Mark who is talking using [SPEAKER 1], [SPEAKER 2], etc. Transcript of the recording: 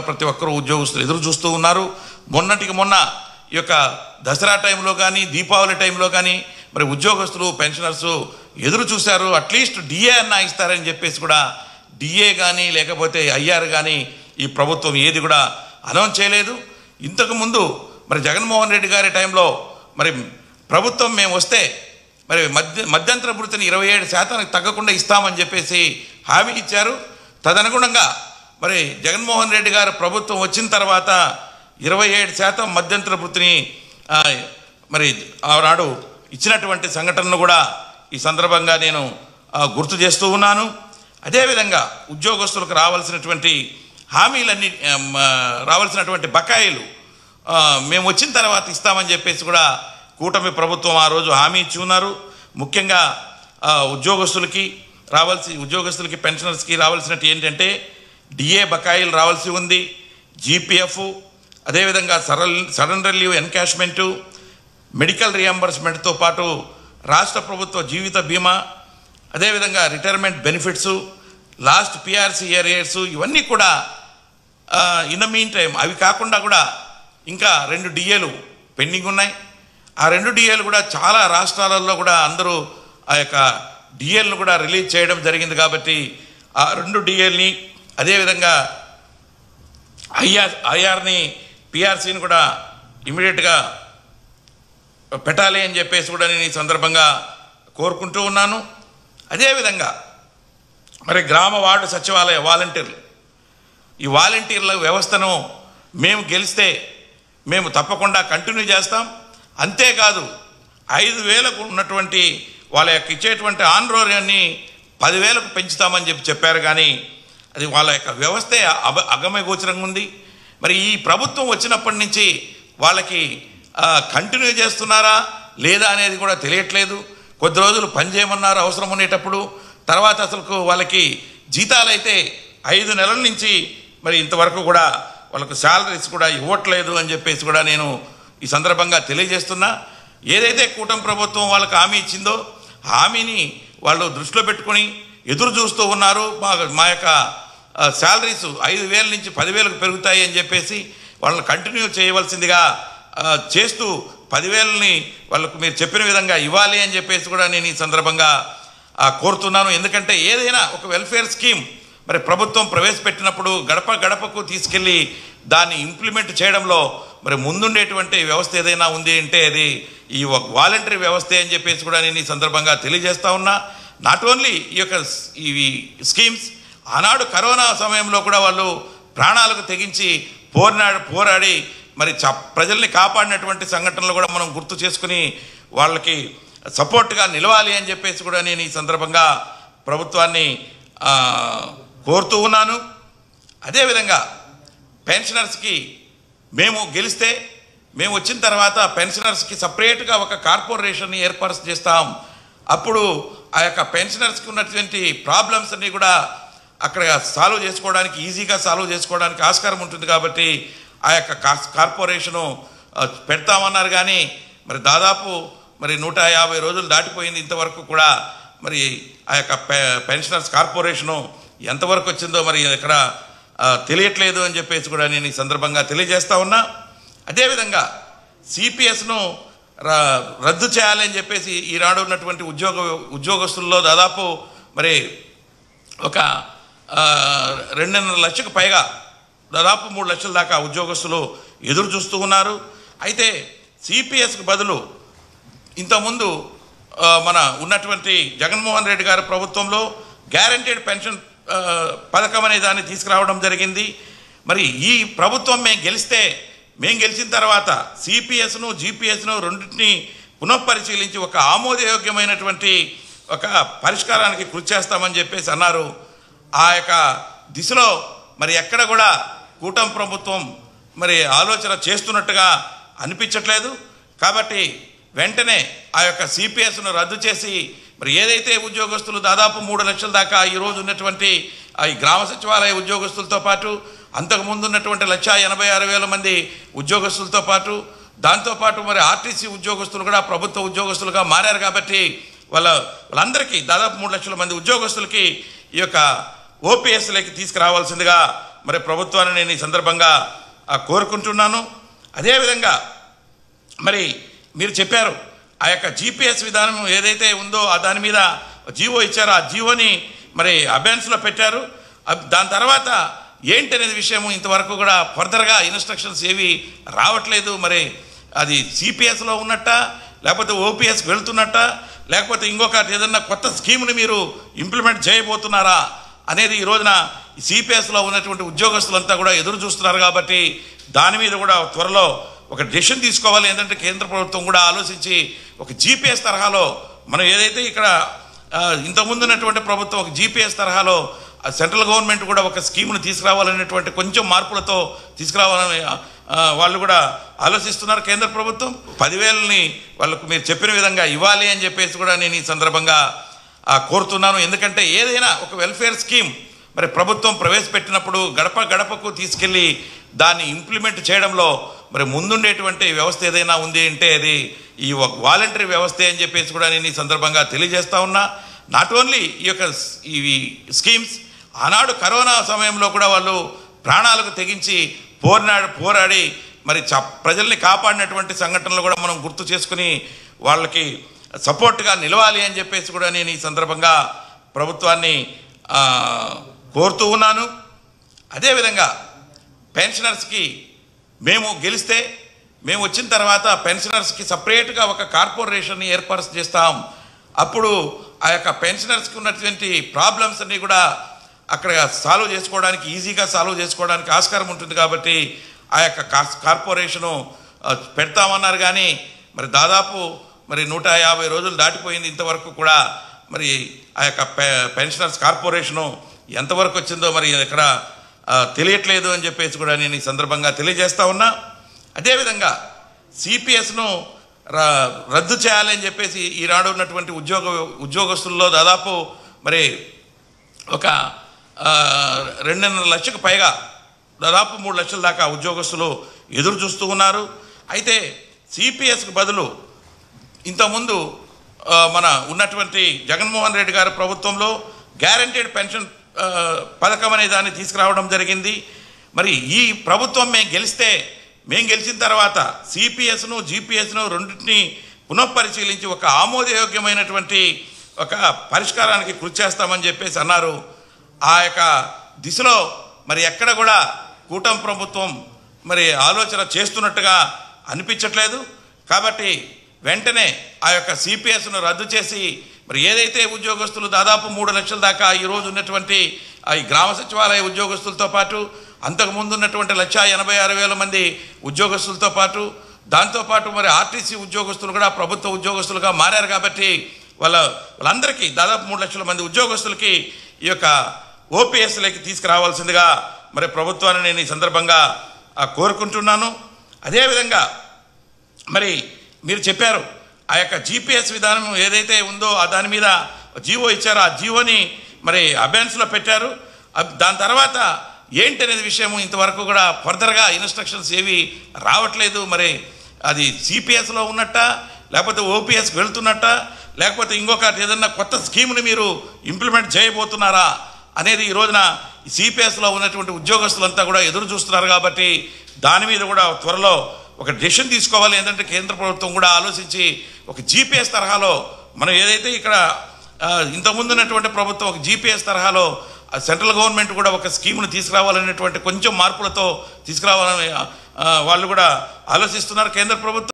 [SPEAKER 1] ప్రతి ఒక్కరూ ఉద్యోగస్తులు ఎదురు చూస్తూ ఉన్నారు. మొన్నటికి మొన్న ఈ యొక్క దసరా టైంలో కానీ దీపావళి టైంలో కానీ మరి ఉద్యోగస్తులు పెన్షనర్స్ ఎదురు చూశారు. అట్లీస్ట్ డిఏ అన్నా ఇస్తారని చెప్పేసి కూడా డిఏ కానీ లేకపోతే ఐఆర్ కానీ ఈ ప్రభుత్వం ఏది కూడా అనౌన్స్ చేయలేదు. ఇంతకుముందు మరి జగన్మోహన్ రెడ్డి గారి టైంలో మరి ప్రభుత్వం మేము వస్తే మరి మధ్యంతర భృతిని 27% తగ్గకుండా ఇస్తామని చెప్పేసి హామీ ఇచ్చారు. తదనుగుణంగా మరి జగన్మోహన్ రెడ్డి గారు ప్రభుత్వం వచ్చిన తర్వాత 27% మధ్యంతర భృతిని మరి ఆనాడు ఇచ్చినటువంటి సంఘటనను కూడా ఈ సందర్భంగా నేను గుర్తు చేస్తూ ఉన్నాను. అదేవిధంగా ఉద్యోగస్తులకు రావాల్సినటువంటి హామీలన్నీ రావాల్సినటువంటి బకాయిలు మేము వచ్చిన తర్వాత ఇస్తామని చెప్పేసి కూడా కూటమి ప్రభుత్వం ఆ రోజు హామీ ఇచ్చి ఉన్నారు. ముఖ్యంగా ఉద్యోగస్తులకి పెన్షనర్స్కి రావాల్సినట్టు ఏంటంటే డిఏ బకాయిలు రావాల్సి ఉంది, జీపీఎఫ్, అదేవిధంగా సరెండర్ లీవ్ ఎన్కాష్మెంటు, మెడికల్ రియంబర్స్మెంట్తో పాటు రాష్ట్ర ప్రభుత్వ జీవిత బీమా, అదేవిధంగా retirement benefits, last PRC arrears, ఇవన్నీ కూడా ఇన్ ద మీన్ టైం అవి కాకుండా కూడా ఇంకా 2 డిఏలు పెండింగ్ ఉన్నాయి. ఆ 2 డిఏలు కూడా చాలా రాష్ట్రాలలో కూడా అందరూ ఆ యొక్క డిఏలను కూడా రిలీజ్ చేయడం జరిగింది. కాబట్టి ఆ 2 డిఏల్ని అదేవిధంగా ఐఆర్ని పిఆర్సీని కూడా ఇమీడియట్గా పెట్టాలి అని చెప్పేసి కూడా నేను ఈ సందర్భంగా కోరుకుంటూ ఉన్నాను. అదేవిధంగా మరి గ్రామ వార్డు సచివాలయ వాలంటీర్లు, ఈ వాలంటీర్ల వ్యవస్థను మేము గెలిస్తే మేము తప్పకుండా కంటిన్యూ చేస్తాం. అంతేకాదు 5,000కు ఉన్నటువంటి వాళ్ళ యొక్క ఇచ్చేటువంటి ఆన్రోర్యాన్ని 10,000కు పెంచుతామని చెప్పారు. కానీ అది వాళ్ళ యొక్క వ్యవస్థే అగమ్యగోచరంగా ఉంది. మరి ఈ ప్రభుత్వం వచ్చినప్పటి నుంచి వాళ్ళకి కంటిన్యూ చేస్తున్నారా లేదా అనేది కూడా తెలియట్లేదు. కొద్ది రోజులు పనిచేయమన్నారు అవసరం ఉండేటప్పుడు, తర్వాత అసలు వాళ్ళకి జీతాలు అయితే 5 నెలల నుంచి మరి ఇంతవరకు కూడా వాళ్ళకు శాలరీస్ కూడా ఇవ్వట్లేదు అని చెప్పేసి కూడా నేను ఈ సందర్భంగా తెలియజేస్తున్నా. ఏదైతే కూటమి ప్రభుత్వం వాళ్ళకి హామీ ఇచ్చిందో హామీని వాళ్ళు దృష్టిలో పెట్టుకొని ఎదురు చూస్తూ ఉన్నారు. మా యొక్క శాలరీస్ 5,000 నుంచి 10,000కు పెరుగుతాయి అని చెప్పేసి వాళ్ళని కంటిన్యూ చేయవలసిందిగా చేస్తూ 10,000ని వాళ్ళకు మీరు చెప్పిన విధంగా ఇవ్వాలి అని చెప్పేసి కూడా నేను ఈ సందర్భంగా కోరుతున్నాను. ఎందుకంటే ఏదైనా ఒక వెల్ఫేర్ స్కీమ్ మరి ప్రభుత్వం ప్రవేశపెట్టినప్పుడు గడప గడపకు తీసుకెళ్ళి దాన్ని ఇంప్లిమెంట్ చేయడంలో మరి ముందుండేటువంటి వ్యవస్థ ఏదైనా ఉంది అంటే అది ఈ వాలంటరీ వ్యవస్థే అని చెప్పేసి కూడా నేను ఈ సందర్భంగా తెలియజేస్తా ఉన్నా. నాట్ ఓన్లీ ఈ యొక్క ఇవి స్కీమ్స్, ఆనాడు కరోనా సమయంలో కూడా వాళ్ళు ప్రాణాలకు తెగించి పోరాడి మరి ప్రజల్ని కాపాడినటువంటి సంఘటనలు కూడా మనం గుర్తు చేసుకుని వాళ్ళకి సపోర్ట్గా నిలవాలి అని చెప్పేసి కూడా నేను ఈ సందర్భంగా ప్రభుత్వాన్ని కోరుతూ ఉన్నాను. అదేవిధంగా పెన్షనర్స్కి మేము గెలిస్తే మేము వచ్చిన తర్వాత పెన్షనర్స్కి సపరేట్గా ఒక కార్పొరేషన్ని ఏర్పాటు చేస్తాం. అప్పుడు ఆ యొక్క పెన్షనర్స్కి ఉన్నటువంటి ప్రాబ్లమ్స్ అన్నీ కూడా అక్కడ ఈజీగా సాల్వ్ చేసుకోవడానికి ఆస్కారం ఉంటుంది. కాబట్టి ఆ యొక్క కార్పొరేషను పెడతామన్నారు. కానీ మరి దాదాపు మరి 150 రోజులు దాటిపోయింది. ఇంతవరకు కూడా మరి ఆ యొక్క పెన్షనర్స్ కార్పొరేషను ఎంతవరకు వచ్చిందో మరి ఇక్కడ తెలియట్లేదు అని చెప్పేసి కూడా నేను ఈ సందర్భంగా తెలియజేస్తా ఉన్నా. అదేవిధంగా సిపిఎస్ను రద్దు చేయాలని చెప్పేసి ఈనాడు ఉన్నటువంటి ఉద్యోగస్తుల్లో దాదాపు మరి ఒక 2.5 లక్షలకు పైగా దాదాపు 3 లక్షల దాకా ఉద్యోగస్తులు ఎదురు చూస్తూ ఉన్నారు. అయితే సిపిఎస్కు బదులు ఇంతకుముందు మన ఉన్నటువంటి జగన్మోహన్ రెడ్డి గారి ప్రభుత్వంలో గ్యారంటీడ్ పెన్షన్ పథకం అనే దాన్ని తీసుకురావడం జరిగింది. మరి ఈ ప్రభుత్వం మేము గెలిచిన తర్వాత సిపిఎస్ను జీపీఎస్ను రెండింటినీ పునఃపరిశీలించి ఒక ఆమోదయోగ్యమైనటువంటి ఒక పరిష్కారానికి కృషి చేస్తామని చెప్పేసి అన్నారు. ఆ యొక్క దిశలో మరి ఎక్కడ కూడా కూటమి ప్రభుత్వం మరి ఆలోచన చేస్తున్నట్టుగా అనిపించట్లేదు. కాబట్టి వెంటనే ఆ యొక్క సిపిఎస్ను రద్దు చేసి మరి ఏదైతే ఉద్యోగస్తులు దాదాపు 3 లక్షల దాకా ఈరోజు ఉన్నటువంటి ఈ గ్రామ సచివాలయ ఉద్యోగస్తులతో పాటు అంతకుముందు ఉన్నటువంటి 1,86,000 మంది ఉద్యోగస్తులతో పాటు దాంతోపాటు మరి ఆర్టీసీ ఉద్యోగస్తులు కూడా ప్రభుత్వ ఉద్యోగస్తులుగా మారారు. కాబట్టి వాళ్ళందరికీ దాదాపు 3 లక్షల మంది ఉద్యోగస్తులకి ఈ యొక్క ఓపీఎస్లోకి తీసుకురావాల్సిందిగా మరి ప్రభుత్వాన్ని నేను ఈ సందర్భంగా కోరుకుంటున్నాను. అదేవిధంగా మరి మీరు చెప్పారు ఆ యొక్క జీపీఎస్ విధానం ఏదైతే ఉందో దాని మీద జీవో ఇచ్చారో ఆ జీవోని మరి అబెన్స్లో పెట్టారు. దాని తర్వాత ఏంటనేది విషయము ఇంతవరకు కూడా ఫర్దర్గా ఇన్స్ట్రక్షన్స్ ఏవి రావట్లేదు. మరి అది సిపిఎస్లో ఉన్నట్ట, లేకపోతే ఓపీఎస్కి వెళ్తున్నట్ట, లేకపోతే ఇంకొక ఏదన్నా కొత్త స్కీమ్ని మీరు ఇంప్లిమెంట్ చేయబోతున్నారా అనేది ఈ రోజున సిపిఎస్లో ఉన్నటువంటి ఉద్యోగస్తులంతా కూడా ఎదురు చూస్తున్నారు. కాబట్టి దాని మీద కూడా త్వరలో ఒక డెసిషన్ తీసుకోవాలి. ఏంటంటే కేంద్ర ప్రభుత్వం కూడా ఆలోచించి ఒక జీపీఎస్ తరహాలో మనం ఏదైతే ఇక్కడ ఇంతకుముందు ఉన్నటువంటి ప్రభుత్వం ఒక జీపీఎస్ తరహాలో సెంట్రల్ గవర్నమెంట్ కూడా ఒక స్కీమ్ను తీసుకురావాలనేటువంటి కొంచెం మార్పులతో తీసుకురావాలని వాళ్ళు కూడా ఆలోచిస్తున్నారు. కేంద్ర ప్రభుత్వం 10,000ని వాళ్ళకు మీరు చెప్పిన విధంగా ఇవ్వాలి అని చెప్పేసి కూడా నేను ఈ సందర్భంగా కోరుతున్నాను. ఎందుకంటే ఏదైనా ఒక వెల్ఫేర్ స్కీమ్ మరి ప్రభుత్వం ప్రవేశపెట్టినప్పుడు గడప గడపకు తీసుకెళ్ళి దాన్ని ఇంప్లిమెంట్ చేయడంలో మరి ముందుండేటువంటి వ్యవస్థ ఏదైనా ఉంది అంటే అది ఈ వాలంటరీ వ్యవస్థే అని చెప్పేసి కూడా నేను ఈ సందర్భంగా తెలియజేస్తా ఉన్నా. నాట్ ఓన్లీ ఈ యొక్క ఇవి స్కీమ్స్ ఆనాడు కరోనా సమయంలో కూడా వాళ్ళు ప్రాణాలకు తెగించి పోరాడి మరి ప్రజల్ని కాపాడినటువంటి సంఘటనలు కూడా మనం గుర్తు చేసుకుని వాళ్ళకి సపోర్ట్గా నిలవాలి అని చెప్పేసి కూడా నేను ఈ సందర్భంగా ప్రభుత్వాన్ని కోరుతూ ఉన్నాను. అదేవిధంగా పెన్షనర్స్కి మేము గెలిస్తే మేము వచ్చిన తర్వాత పెన్షనర్స్కి సపరేట్గా ఒక కార్పొరేషన్ని ఏర్పాటు చేస్తాం. అప్పుడు ఆ యొక్క పెన్షనర్స్కి ఉన్నటువంటి ప్రాబ్లమ్స్ అన్నీ కూడా అక్కడ సాల్వ్ చేసుకోవడానికి ఈజీగా సాల్వ్ చేసుకోవడానికి ఆస్కారం ఉంటుంది. కాబట్టి ఆ యొక్క కార్పొరేషను పెడతామన్నారు. కానీ మరి దాదాపు మరి 150 రోజులు దాటిపోయింది. ఇంతవరకు కూడా మరి ఆ యొక్క పెన్షనర్స్ కార్పొరేషను ఎంతవరకు వచ్చిందో మరి ఇక్కడ తెలియట్లేదు అని చెప్పేసి కూడా నేను ఈ సందర్భంగా తెలియజేస్తా ఉన్నా. అదేవిధంగా సిపిఎస్ను రద్దు చేయాలని చెప్పేసి ఈనాడు ఉన్నటువంటి ఉద్యోగస్తుల్లో దాదాపు మరి ఒక 2.5 లక్షలకు పైగా దాదాపు 3 లక్షల దాకా ఉద్యోగస్తులు ఎదురు చూస్తూ ఉన్నారు. అయితే సిపిఎస్కి బదులు ఇంతకుముందు మన ఉన్నటువంటి జగన్మోహన్ రెడ్డి గారి ప్రభుత్వంలో గ్యారంటీడ్ పెన్షన్ పథకం అనే దాన్ని తీసుకురావడం జరిగింది. మరి ఈ ప్రభుత్వం మేము గెలిచిన తర్వాత సిపిఎస్ను జీపీఎస్ను రెండింటినీ పునఃపరిశీలించి ఒక ఆమోదయోగ్యమైనటువంటి ఒక పరిష్కారానికి కృషి చేస్తామని చెప్పేసి అన్నారు. ఆ యొక్క దిశలో మరి ఎక్కడ కూడా కూటమి ప్రభుత్వం మరి ఆలోచన చేస్తున్నట్టుగా అనిపించట్లేదు. కాబట్టి వెంటనే ఆ యొక్క సిపిఎస్ను రద్దు చేసి మరి ఏదైతే ఉద్యోగస్తులు దాదాపు 3 లక్షల దాకా ఈరోజు ఉన్నటువంటి ఈ గ్రామ సచివాలయ ఉద్యోగస్తులతో పాటు అంతకుముందు ఉన్నటువంటి 1,86,000 మంది ఉద్యోగస్తులతో పాటు దాంతోపాటు మరి ఆర్టీసీ ఉద్యోగస్తులు కూడా ప్రభుత్వ ఉద్యోగస్తులుగా మారారు. కాబట్టి వాళ్ళందరికీ దాదాపు 3 లక్షల మంది ఉద్యోగస్తులకి ఈ యొక్క ఓపీఎస్లోకి తీసుకురావాల్సిందిగా మరి ప్రభుత్వాన్ని నేను ఈ సందర్భంగా కోరుకుంటున్నాను. అదేవిధంగా మరి మీరు చెప్పారు ఆ యొక్క జీపీఎస్ విధానం ఏదైతే ఉందో దాని మీద జీవో ఇచ్చారో ఆ జీవోని మరి అబెన్స్లో పెట్టారు. దాని తర్వాత ఏంటనేది విషయము ఇంతవరకు కూడా ఫర్దర్గా ఇన్స్ట్రక్షన్స్ ఏవి రావట్లేదు. మరి అది సిపిఎస్లో ఉన్నట్ట, లేకపోతే ఓపీఎస్కి వెళ్తున్నట్ట, లేకపోతే ఇంకొక ఏదన్నా కొత్త స్కీమ్ని మీరు ఇంప్లిమెంట్ చేయబోతున్నారా అనేది ఈ రోజున సిపిఎస్లో ఉన్నటువంటి ఉద్యోగస్తులంతా కూడా ఎదురు చూస్తున్నారు. కాబట్టి దాని మీద కూడా త్వరలో ఒక డెసిషన్ తీసుకోవాలి. ఏంటంటే కేంద్ర ప్రభుత్వం కూడా ఆలోచించి ఒక జీపీఎస్ తరహాలో మనం ఏదైతే ఇక్కడ ఇంతకుముందు ఉన్నటువంటి ప్రభుత్వం ఒక జీపీఎస్ తరహాలో సెంట్రల్ గవర్నమెంట్ కూడా ఒక స్కీమ్ను తీసుకురావాలనేటువంటి కొంచెం మార్పులతో తీసుకురావాలని వాళ్ళు కూడా ఆలోచిస్తున్నారు కేంద్ర ప్రభుత్వం.